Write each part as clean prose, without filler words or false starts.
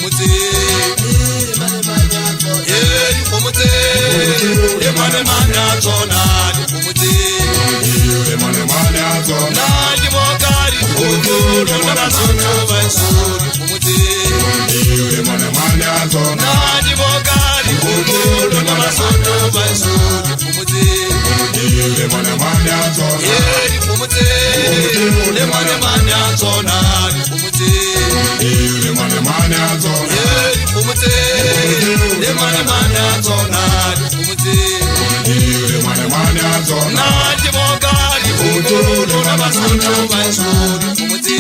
dikgomotse dikgomotse le manemane a tsona dikgomotse le manemane a tsona ke boka dikgomo lona Basotho baso dikgomotse le manemane a tsona ke boka dikgomo lona Basotho baso dikgomotse le manemane a tsona dikgomotse le manemane a tsona dikgomotse le manemane a tsona dikgomotse le manemane a tsona dikgomotse le manemane a tsona ke boka dikgomo lona Basotho baso dikgomotse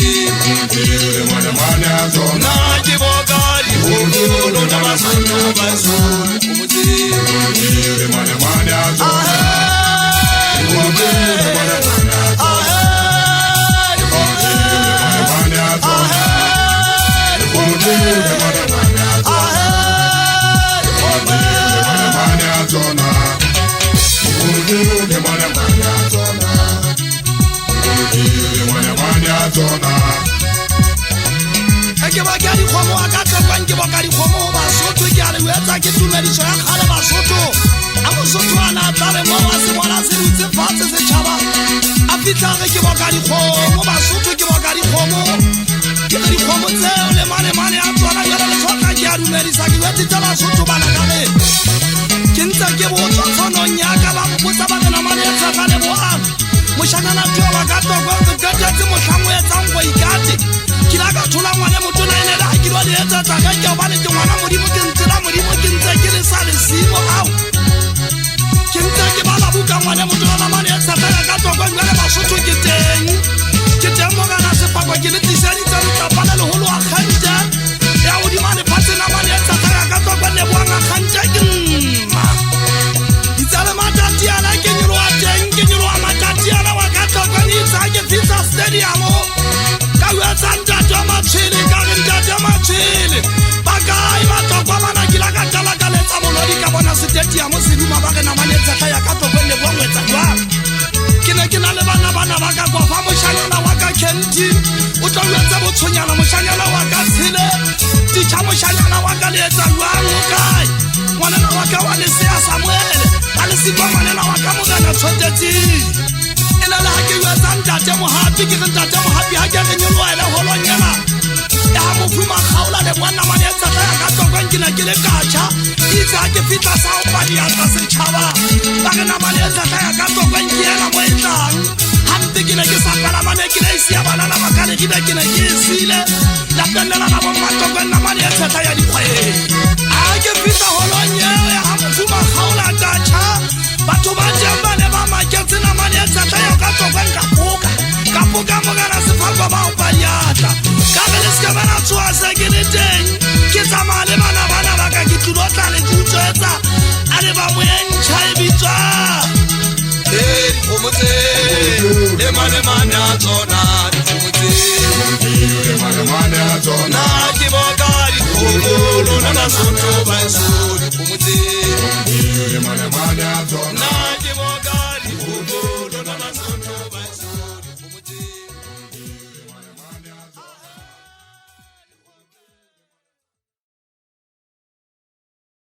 le manemane a tsona ke boka dikgomo lona Basotho baso dikgomotse le manemane a tsona ke ba ke dikgomo a ka tswang ke ba ka dikgomo Basotho ke a le wetsa ke tumediso ya kgale Basotho a Mosotho ana tla mo wa se bona se ditse fatshe se tshaba a fitla re ke ba ka dikgomo Basotho ke ba ka dikgomo ke re dikgomo tseo le mane a tswana ya le tshoka ke a dumedisa ke wetse tsa Basotho bana ka le ke ntse ke botswa tshonong ya ka ba botsa ba kana mane ya tsaka le boang moshana twa ba ka tokwa ke tse mohlango ya tsangwa ikate kila ka thola ngwana motona ene la ke lo le etsa tsaka ke ba le ke ngwana modimo ke ntsela modimo ke ntse ke le sale simo au ke ntse ke ba la buka ngwana motona la mane ya tsaka ka tokwa ngwana Basotho ke teng mo kana se pakwa ke le tisani tsa motapana le holo a khanta ya o di mane phatse na mane ya tsaka ka tokwa le boanga khanta ke mma itsala matati ala ke nyolo a teng ke nyolo a matati ala wa ka tokwa ni tsa ke pizza stadium Santa Jama Chile, Garinda Jama Chile, Bagai, Matokwa, Manakila, Katala, Galeta, Molodi, Cabana, Siteti, Amosiduma, Bagana, Maneta, Kayakato, when they won with the ground. Kinakina, Levana, Banavaka, Famushana, Waka, Kenti, Utoyata, Mutunyana, Mushana, Waka, Sile, Tichamushana, Waka, Leta, Rukai, one of the Waka, one is Samuel, Alessipa, and Waka, Mugana, Toteti. La ke wa tsanta temo happy ke tsanta temo happy ha ke nyolo ela holonyana ya mo fuma khaula le bwana mane ya tsaka ka tsokwa nkina ke le kacha itsa ke fitla sa o pa ya tsa se chaba ba kana mane ya tsaka ka tsokwa nkela mo entlang hampe ke ne ke sakala mane ke le sia bana la makale ke be ke ne ke sile la kana la mo matokwa na mane ya tsaka ya dikgwe a ke fitla holonyana ya mo fuma khaula kacha batho ba jamba le ba maketse na mane ya tsaka ya ka tsokwa kapoka mogana sefakwa ba o paliata ka bele ska bana tswa sa ke le teng ke tsamale bana ba ka ke tlotla le tshwetsa ale ba mo entsha e bitswa dikgomotse le manemane a tsona dikgomotse le manemane a tsona ke boka dikgomo lona Basotho baso